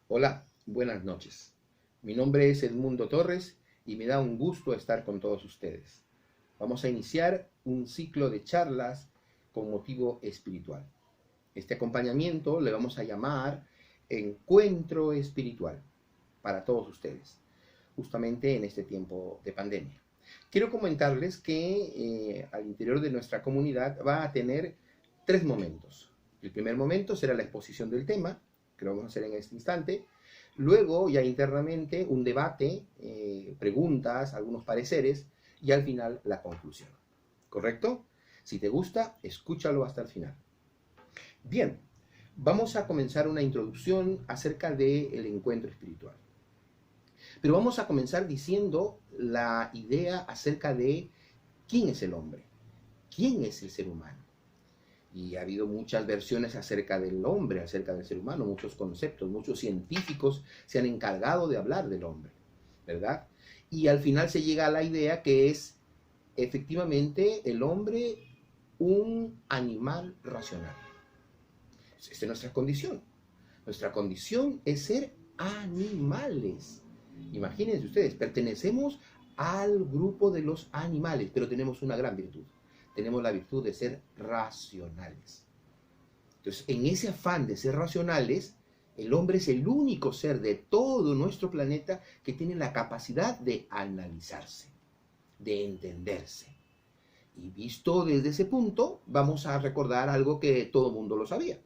Hola, buenas noches. Mi nombre es Edmundo Torres y me da un gusto estar con todos ustedes. Vamos a iniciar un ciclo de charlas con motivo espiritual. Este acompañamiento le vamos a llamar Encuentro Espiritual para todos ustedes, justamente en este tiempo de pandemia. Quiero comentarles que al interior de nuestra comunidad va a tener tres momentos. El primer momento será la exposición del tema, que lo vamos a hacer en este instante. Luego, ya internamente, un debate, preguntas, algunos pareceres y al final la conclusión. ¿Correcto? Si te gusta, escúchalo hasta el final. Bien, vamos a comenzar una introducción acerca del encuentro espiritual. Pero vamos a comenzar diciendo la idea acerca de quién es el hombre, quién es el ser humano. Y ha habido muchas versiones acerca del hombre, acerca del ser humano, muchos conceptos, muchos científicos se han encargado de hablar del hombre, ¿verdad? Y al final se llega a la idea que es efectivamente el hombre un animal racional. Esta es nuestra condición. Nuestra condición es ser animales. Imagínense ustedes, pertenecemos al grupo de los animales, pero tenemos una gran virtud. Tenemos la virtud de ser racionales. Entonces, en ese afán de ser racionales, el hombre es el único ser de todo nuestro planeta que tiene la capacidad de analizarse, de entenderse. Y visto desde ese punto, vamos a recordar algo que todo el mundo lo sabía.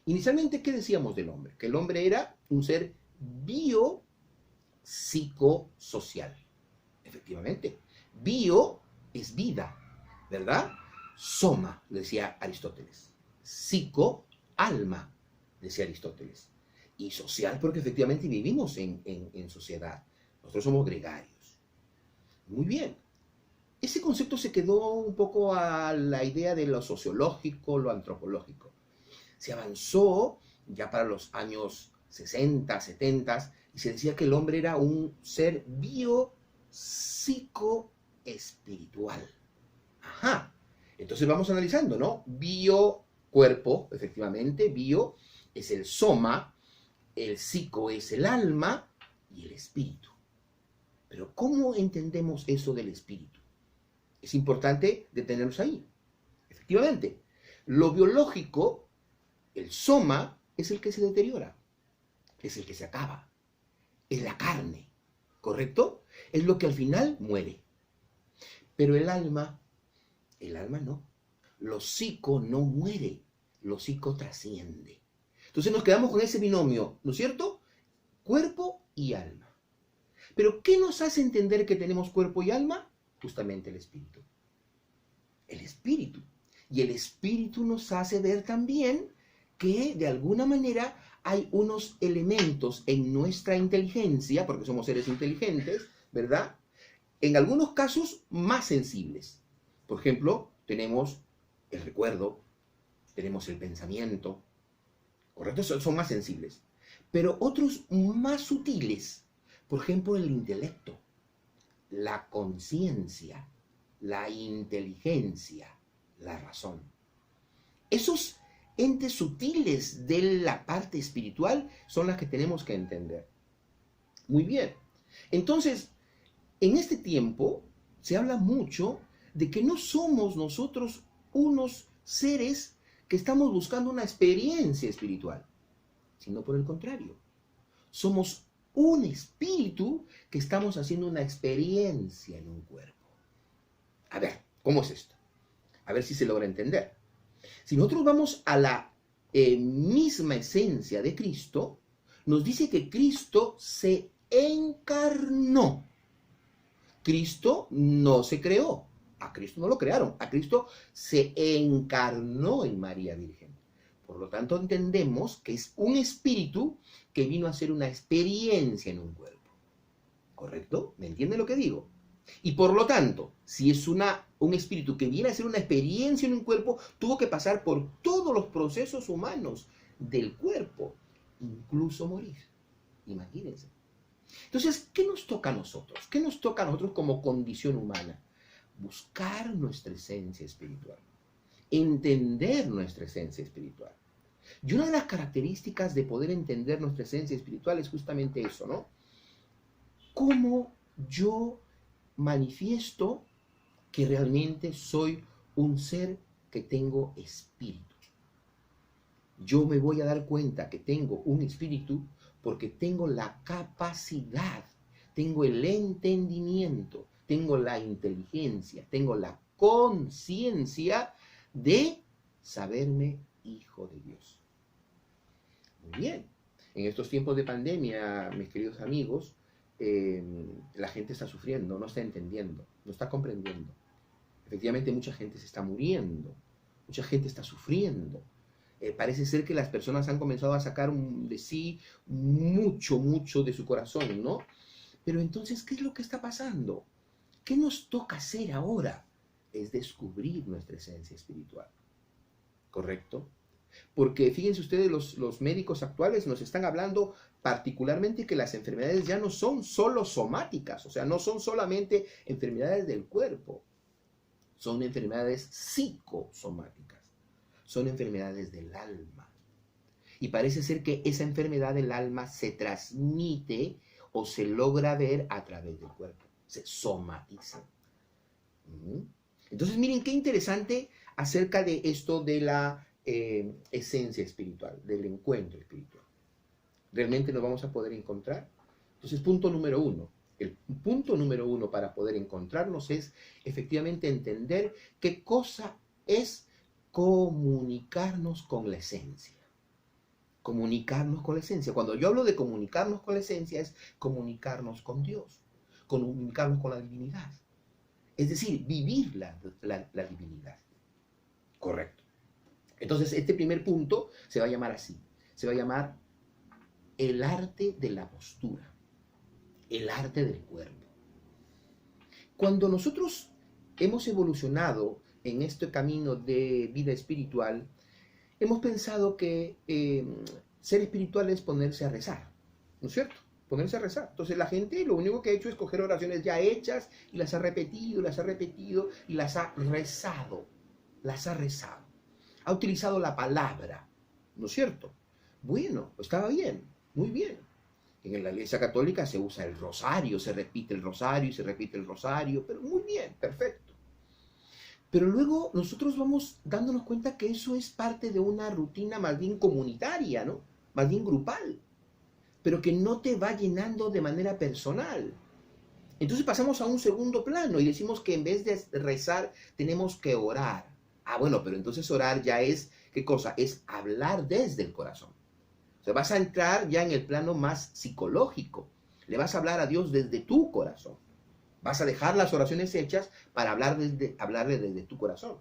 Inicialmente, ¿qué decíamos del hombre? Que el hombre era un ser biopsicosocial. Efectivamente, bio es vida, ¿verdad? Soma, decía Aristóteles. Psico, alma, decía Aristóteles. Y social, porque efectivamente vivimos en sociedad. Nosotros somos gregarios. Muy bien. Ese concepto se quedó un poco a la idea de lo sociológico, lo antropológico. Se avanzó ya para los años 60, 70, y se decía que el hombre era un ser biopsicoespiritual. Ajá. Entonces vamos analizando, ¿no? Bio, cuerpo, efectivamente. Bio es el soma, el psico es el alma y el espíritu. Pero ¿cómo entendemos eso del espíritu? Es importante detenernos ahí. Efectivamente, lo biológico, el soma, es el que se deteriora, es el que se acaba, es la carne, ¿correcto? Es lo que al final muere. Pero el alma no. Lo psico no muere, lo psico trasciende. Entonces nos quedamos con ese binomio, ¿no es cierto? Cuerpo y alma. Pero ¿qué nos hace entender que tenemos cuerpo y alma? Justamente el espíritu. El espíritu. Y el espíritu nos hace ver también que de alguna manera hay unos elementos en nuestra inteligencia, porque somos seres inteligentes, ¿verdad? En algunos casos más sensibles. Por ejemplo, tenemos el recuerdo, tenemos el pensamiento, ¿correcto? Son más sensibles. Pero otros más sutiles, por ejemplo, el intelecto, la conciencia, la inteligencia, la razón. Esos entes sutiles de la parte espiritual son las que tenemos que entender. Muy bien. Entonces, en este tiempo se habla mucho de que no somos nosotros unos seres que estamos buscando una experiencia espiritual, sino por el contrario. Somos un espíritu que estamos haciendo una experiencia en un cuerpo. A ver, ¿cómo es esto? A ver si se logra entender. Si nosotros vamos a la misma esencia de Cristo, nos dice que Cristo se encarnó. Cristo no se creó, a Cristo no lo crearon, a Cristo se encarnó en María Virgen. Por lo tanto, entendemos que es un espíritu que vino a hacer una experiencia en un cuerpo. ¿Correcto? ¿Me entiende lo que digo? Y por lo tanto, si es un espíritu que viene a hacer una experiencia en un cuerpo, tuvo que pasar por todos los procesos humanos del cuerpo, incluso morir. Imagínense. Entonces, ¿qué nos toca a nosotros? ¿Qué nos toca a nosotros como condición humana? Buscar nuestra esencia espiritual. Entender nuestra esencia espiritual. Y una de las características de poder entender nuestra esencia espiritual es justamente eso, ¿no? ¿Cómo yo manifiesto que realmente soy un ser que tengo espíritu? Yo me voy a dar cuenta que tengo un espíritu porque tengo la capacidad, tengo el entendimiento, tengo la inteligencia, tengo la conciencia de saberme hijo de Dios. Muy bien. En estos tiempos de pandemia, mis queridos amigos, la gente está sufriendo, no está entendiendo, no está comprendiendo. Efectivamente, mucha gente se está muriendo, mucha gente está sufriendo. Parece ser que las personas han comenzado a sacar de sí mucho de su corazón, ¿no? Pero entonces, ¿qué es lo que está pasando? ¿Qué nos toca hacer ahora? Es descubrir nuestra esencia espiritual. ¿Correcto? Porque fíjense ustedes, los médicos actuales nos están hablando particularmente que las enfermedades ya no son solo somáticas, o sea, no son solamente enfermedades del cuerpo, son enfermedades psicosomáticas, son enfermedades del alma. Y parece ser que esa enfermedad del alma se transmite o se logra ver a través del cuerpo, se somatiza. Entonces, miren qué interesante acerca de esto de la esencia espiritual, del encuentro espiritual. ¿Realmente nos vamos a poder encontrar? Entonces, punto número uno. El punto número uno para poder encontrarnos es efectivamente entender qué cosa es comunicarnos con la esencia. Comunicarnos con la esencia. Cuando yo hablo de comunicarnos con la esencia, es comunicarnos con Dios, comunicarnos con la divinidad. Es decir, vivir la divinidad. Correcto. Entonces, este primer punto se va a llamar así. Se va a llamar el arte de la postura, el arte del cuerpo. Cuando nosotros hemos evolucionado en este camino de vida espiritual, hemos pensado que ser espiritual es ponerse a rezar, ¿no es cierto? Ponerse a rezar. Entonces la gente lo único que ha hecho es coger oraciones ya hechas y las ha repetido y las ha rezado. Las ha rezado. Ha utilizado la palabra, ¿no es cierto? Bueno, estaba bien, muy bien. En la Iglesia Católica se usa el rosario, se repite el rosario y se repite el rosario, pero muy bien, perfecto. Pero luego nosotros vamos dándonos cuenta que eso es parte de una rutina más bien comunitaria, ¿no? Más bien grupal, pero que no te va llenando de manera personal. Entonces pasamos a un segundo plano y decimos que en vez de rezar tenemos que orar. Ah, bueno, pero entonces orar ya es, ¿qué cosa? Es hablar desde el corazón. O sea, vas a entrar ya en el plano más psicológico. Le vas a hablar a Dios desde tu corazón. Vas a dejar las oraciones hechas para hablarle desde tu corazón.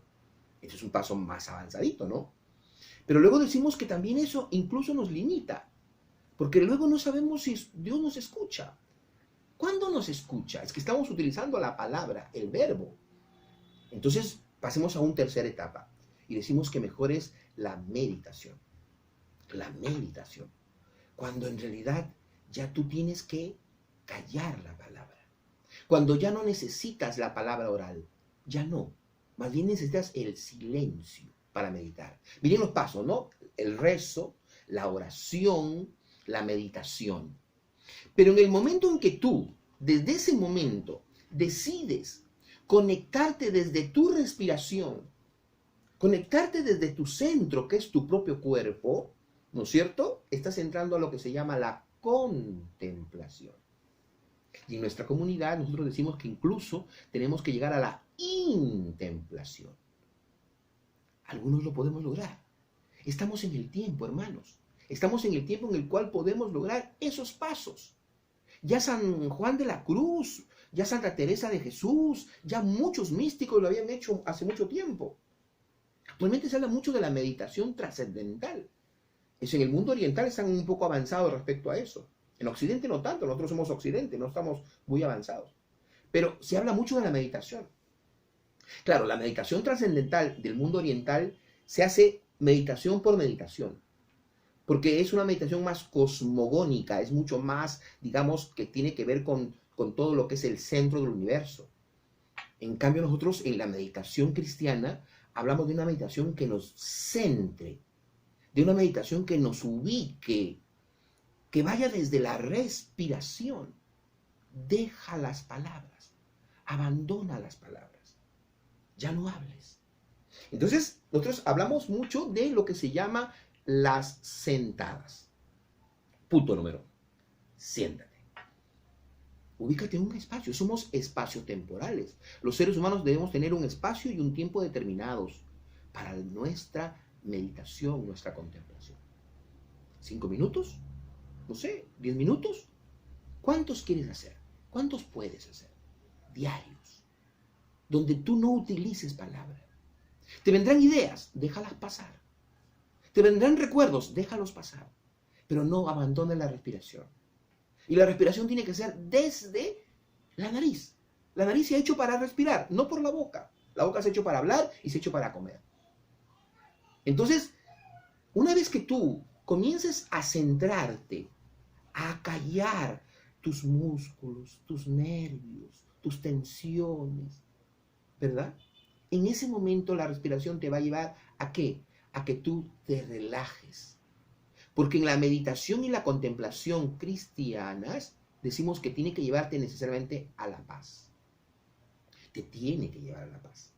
Ese es un paso más avanzadito, ¿no? Pero luego decimos que también eso incluso nos limita. Porque luego no sabemos si Dios nos escucha. ¿Cuándo nos escucha? Es que estamos utilizando la palabra, el verbo. Entonces, pasemos a una tercera etapa. Y decimos que mejor es la meditación. La meditación. Cuando en realidad ya tú tienes que callar la palabra. Cuando ya no necesitas la palabra oral. Ya no. Más bien necesitas el silencio para meditar. Miren los pasos, ¿no? El rezo, la oración, la meditación. Pero en el momento en que tú, desde ese momento, decides conectarte desde tu respiración, conectarte desde tu centro, que es tu propio cuerpo, ¿no es cierto? Estás entrando a lo que se llama la contemplación. Y en nuestra comunidad nosotros decimos que incluso tenemos que llegar a la intemplación. Algunos lo podemos lograr. Estamos en el tiempo, hermanos. Estamos en el tiempo en el cual podemos lograr esos pasos. Ya San Juan de la Cruz, ya Santa Teresa de Jesús, ya muchos místicos lo habían hecho hace mucho tiempo. Actualmente se habla mucho de la meditación trascendental. En el mundo oriental están un poco avanzados respecto a eso. En Occidente no tanto, nosotros somos Occidente, no estamos muy avanzados. Pero se habla mucho de la meditación. Claro, la meditación trascendental del mundo oriental se hace meditación por meditación. Porque es una meditación más cosmogónica, es mucho más, digamos, que tiene que ver con todo lo que es el centro del universo. En cambio, nosotros en la meditación cristiana hablamos de una meditación que nos centre. de una meditación que nos ubique, que vaya desde la respiración. Deja las palabras, abandona las palabras, ya no hables. Entonces, nosotros hablamos mucho de lo que se llama las sentadas. Punto número 1. Siéntate. Ubícate en un espacio. Somos espaciotemporales. Los seres humanos debemos tener un espacio y un tiempo determinados para nuestra meditación, nuestra contemplación. 5 minutos, no sé, 10 minutos. ¿Cuántos quieres hacer? ¿Cuántos puedes hacer? Diarios. Donde tú no utilices palabras. Te vendrán ideas, déjalas pasar. Te vendrán recuerdos, déjalos pasar. Pero no abandones la respiración. Y la respiración tiene que ser desde la nariz. La nariz se ha hecho para respirar, no por la boca. La boca se ha hecho para hablar y se ha hecho para comer. Entonces, una vez que tú comiences a centrarte, a callar tus músculos, tus nervios, tus tensiones, ¿verdad? En ese momento la respiración te va a llevar ¿a qué? A que tú te relajes. Porque en la meditación y la contemplación cristianas decimos que tiene que llevarte necesariamente a la paz. Te tiene que llevar a la paz.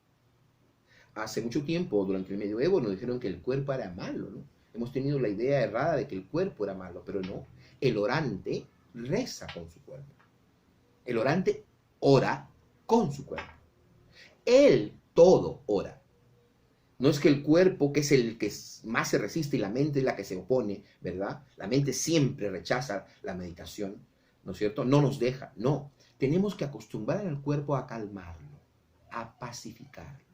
Hace mucho tiempo, durante el medioevo, nos dijeron que el cuerpo era malo, ¿no? Hemos tenido la idea errada de que el cuerpo era malo, pero no. El orante reza con su cuerpo. El orante ora con su cuerpo. Él todo ora. No es que el cuerpo, que es el que más se resiste, y la mente es la que se opone, ¿verdad? La mente siempre rechaza la meditación, ¿no es cierto? No nos deja, no. Tenemos que acostumbrar al cuerpo a calmarlo, a pacificarlo,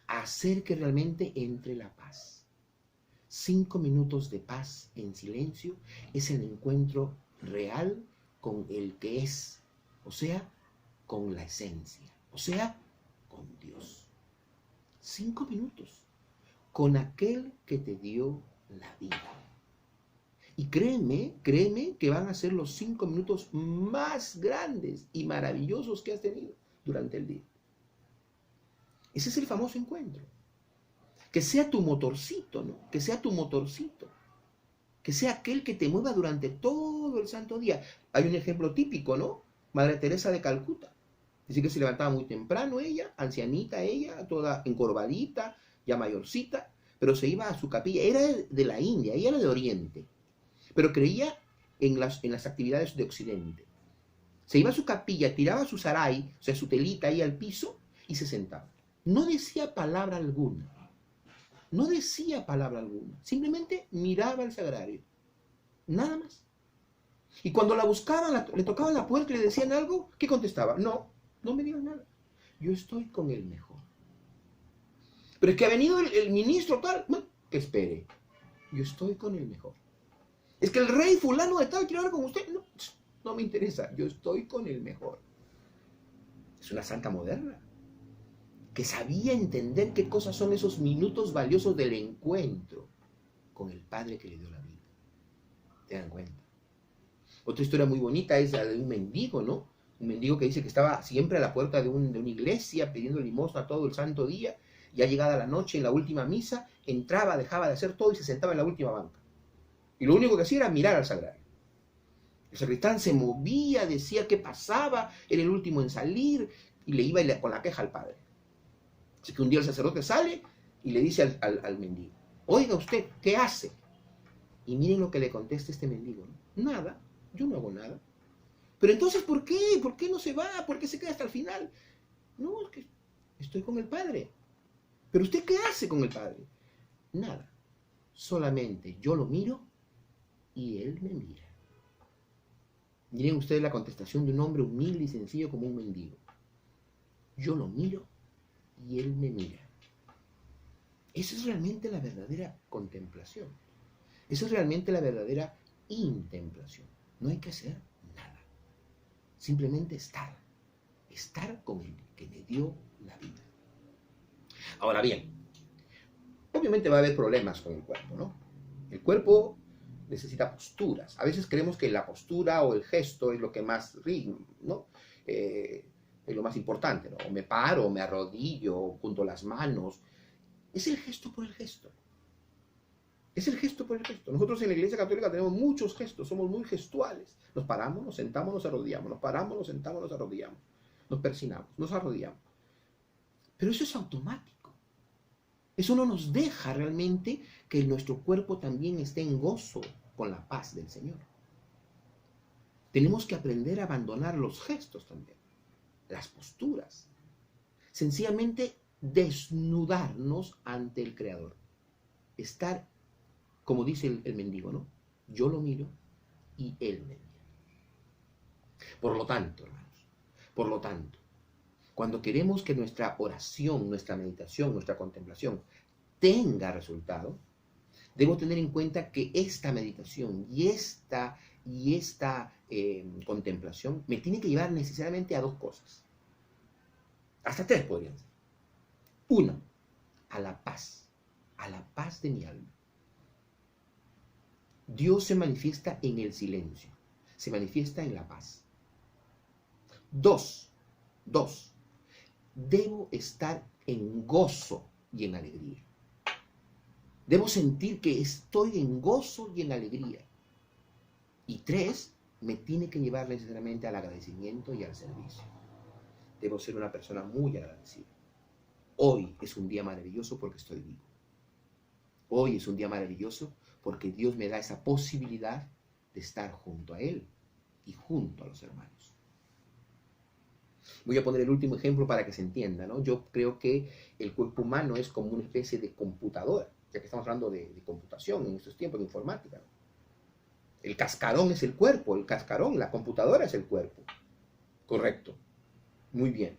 a hacer que realmente entre la paz. 5 minutos de paz en silencio es el encuentro real con el que es, o sea, con la esencia, o sea, con Dios. 5 minutos con aquel que te dio la vida. Y créeme que van a ser los 5 minutos más grandes y maravillosos que has tenido durante el día. Ese es el famoso encuentro. Que sea tu motorcito, ¿no? Que sea tu motorcito. Que sea aquel que te mueva durante todo el santo día. Hay un ejemplo típico, ¿no? Madre Teresa de Calcuta. Dice que se levantaba muy temprano ella, ancianita ella, toda encorvadita, ya mayorcita, pero se iba a su capilla. Era de la India, ella era de Oriente, pero creía en las actividades de Occidente. Se iba a su capilla, tiraba su saray, o sea, su telita ahí al piso y se sentaba. No decía palabra alguna. No decía palabra alguna. Simplemente miraba el sagrario. Nada más. Y cuando la buscaban, le tocaban la puerta y le decían algo, ¿qué contestaba? No me digan nada. Yo estoy con el mejor. Pero es que ha venido el ministro tal. Bueno, que espere. Yo estoy con el mejor. Es que el rey fulano de tal quiere hablar con usted. No me interesa. Yo estoy con el mejor. Es una santa moderna que sabía entender qué cosas son esos minutos valiosos del encuentro con el Padre que le dio la vida. ¿Te dan cuenta? Otra historia muy bonita es la de un mendigo, ¿no? Un mendigo que dice que estaba siempre a la puerta de una iglesia pidiendo limosna todo el santo día. Ya llegada la noche, en la última misa, entraba, dejaba de hacer todo y se sentaba en la última banca. Y lo único que hacía era mirar al sagrario. El sacristán se movía, decía qué pasaba, era el último en salir y le iba con la queja al padre. Así que un día el sacerdote sale y le dice al mendigo: oiga usted, ¿qué hace? Y miren lo que le contesta este mendigo, ¿no? Nada, yo no hago nada. Pero entonces, ¿por qué? ¿Por qué no se va? ¿Por qué se queda hasta el final? No, es que estoy con el Padre. ¿Pero usted qué hace con el Padre? Nada. Solamente yo lo miro y Él me mira. Miren ustedes la contestación de un hombre humilde y sencillo como un mendigo. Yo lo miro y Él me mira. Esa es realmente la verdadera contemplación. Esa es realmente la verdadera intemplación. No hay que hacer nada. Simplemente estar con el que me dio la vida. Ahora bien, obviamente va a haber problemas con el cuerpo, ¿no? El cuerpo necesita posturas. A veces creemos que la postura o el gesto es lo que más ¿no? Es lo más importante, ¿no? O me paro, o me arrodillo, o junto las manos. Es el gesto por el gesto. Es el gesto por el gesto. Nosotros en la Iglesia Católica tenemos muchos gestos, somos muy gestuales. Nos paramos, nos sentamos, nos arrodillamos, nos paramos, nos sentamos, nos arrodillamos, nos persinamos, nos arrodillamos. Pero eso es automático. Eso no nos deja realmente que nuestro cuerpo también esté en gozo con la paz del Señor. Tenemos que aprender a abandonar los gestos también, las posturas. Sencillamente desnudarnos ante el Creador. Estar, como dice el mendigo, ¿no? Yo lo miro y Él me mira. Por lo tanto, hermanos, cuando queremos que nuestra oración, nuestra meditación, nuestra contemplación tenga resultado, debo tener en cuenta que esta meditación y esta contemplación me tiene que llevar necesariamente a dos cosas. Hasta tres podrían ser. Uno, a la paz de mi alma. Dios se manifiesta en el silencio, se manifiesta en la paz. Dos, debo estar en gozo y en alegría. Debo sentir que estoy en gozo y en alegría. Y tres, me tiene que llevar necesariamente al agradecimiento y al servicio. Debo ser una persona muy agradecida. Hoy es un día maravilloso porque estoy vivo. Hoy es un día maravilloso porque Dios me da esa posibilidad de estar junto a Él y junto a los hermanos. Voy a poner el último ejemplo para que se entienda, ¿no? Yo creo que el cuerpo humano es como una especie de computadora, ya que estamos hablando de computación en estos tiempos, de informática, ¿no? El cascarón es el cuerpo, la computadora es el cuerpo. Correcto. Muy bien.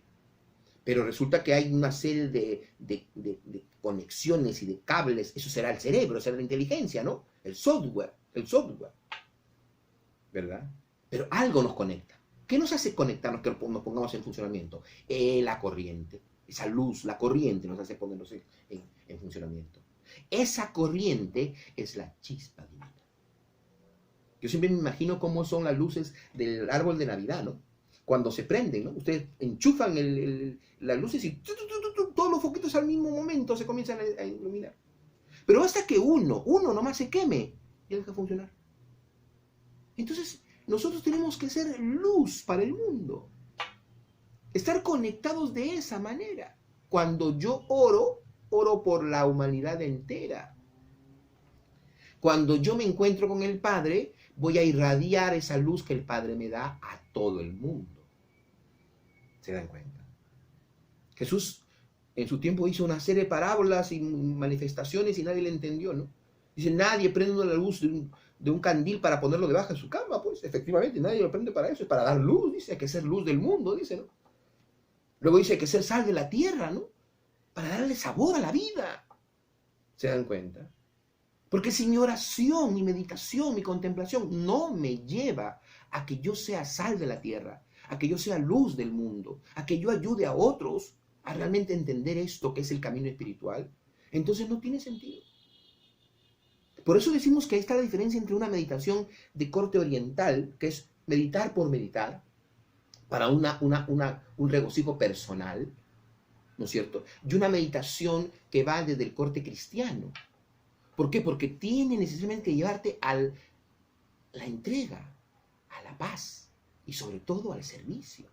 Pero resulta que hay una serie de conexiones y de cables. Eso será el cerebro, será la inteligencia, ¿no? El software. ¿Verdad? Pero algo nos conecta. ¿Qué nos hace conectarnos, que nos pongamos en funcionamiento? La corriente. Esa luz, la corriente nos hace ponernos en funcionamiento. Esa corriente es la chispa divina. Yo siempre me imagino cómo son las luces del árbol de Navidad, ¿no? Cuando se prenden, ¿no? Ustedes enchufan las luces y todos los foquitos al mismo momento se comienzan a iluminar. Pero basta que uno nomás se queme y deja de funcionar. Entonces, nosotros tenemos que ser luz para el mundo. Estar conectados de esa manera. Cuando yo oro por la humanidad entera. Cuando yo me encuentro con el Padre, voy a irradiar esa luz que el Padre me da a todo el mundo. ¿Se dan cuenta? Jesús en su tiempo hizo una serie de parábolas y manifestaciones y nadie le entendió, ¿no? Dice, nadie prende la luz de un candil para ponerlo debajo de su cama, pues efectivamente nadie lo prende para eso, es para dar luz, dice, hay que ser luz del mundo, dice, ¿no? Luego dice, hay que ser sal de la tierra, ¿no? Para darle sabor a la vida. ¿Se dan cuenta? Porque si mi oración, mi meditación, mi contemplación no me lleva a que yo sea sal de la tierra, a que yo sea luz del mundo, a que yo ayude a otros a realmente entender esto que es el camino espiritual, entonces no tiene sentido. Por eso decimos que ahí está la diferencia entre una meditación de corte oriental, que es meditar por meditar, para un regocijo personal, ¿no es cierto? Y una meditación que va desde el corte cristiano. ¿Por qué? Porque tiene necesariamente que llevarte a la entrega, a la paz y sobre todo al servicio.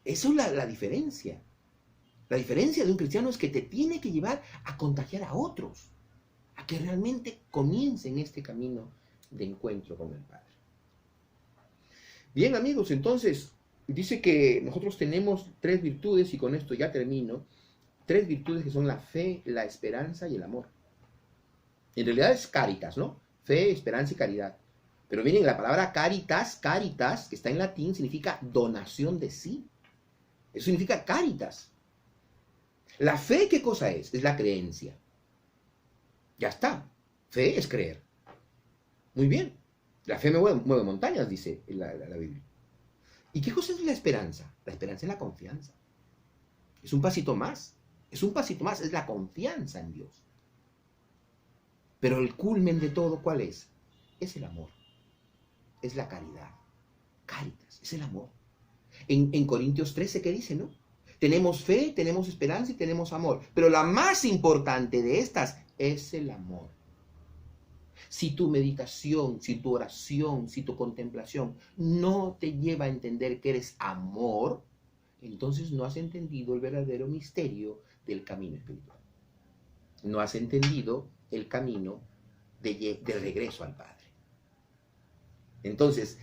Eso es la diferencia. La diferencia de un cristiano es que te tiene que llevar a contagiar a otros, a que realmente comiencen este camino de encuentro con el Padre. Bien, amigos, entonces dice que nosotros tenemos 3 virtudes, y con esto ya termino. 3 virtudes que son la fe, la esperanza y el amor. En realidad es caritas, ¿no? Fe, esperanza y caridad. Pero miren, la palabra caritas, que está en latín, significa donación de sí. Eso significa caritas. La fe, ¿qué cosa es? Es la creencia. Ya está. Fe es creer. Muy bien. La fe mueve montañas, dice la Biblia. ¿Y qué cosa es la esperanza? La esperanza es la confianza. Es un pasito más. Es un pasito más. Es la confianza en Dios. Pero el culmen de todo, ¿cuál es? Es el amor. Es la caridad. Caritas. Es el amor. En Corintios 13, ¿qué dice, no? Tenemos fe, tenemos esperanza y tenemos amor. Pero la más importante de estas es el amor. Si tu meditación, si tu oración, si tu contemplación no te lleva a entender que eres amor, entonces no has entendido el verdadero misterio del camino espiritual. No has entendido el camino de regreso al Padre. Entonces,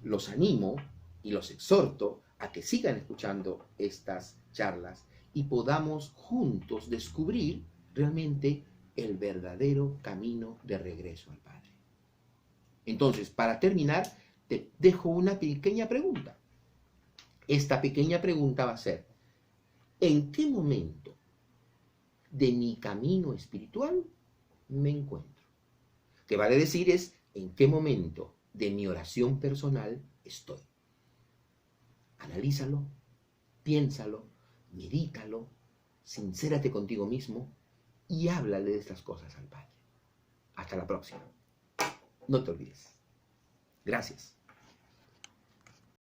los animo y los exhorto a que sigan escuchando estas charlas y podamos juntos descubrir realmente el verdadero camino de regreso al Padre. Entonces, para terminar, te dejo una pequeña pregunta. Esta pequeña pregunta va a ser: ¿en qué momento de mi camino espiritual me encuentro? Que vale decir es, ¿en qué momento de mi oración personal estoy? Analízalo, piénsalo, medítalo, sincérate contigo mismo y háblale de estas cosas al Padre. Hasta la próxima. No te olvides. Gracias.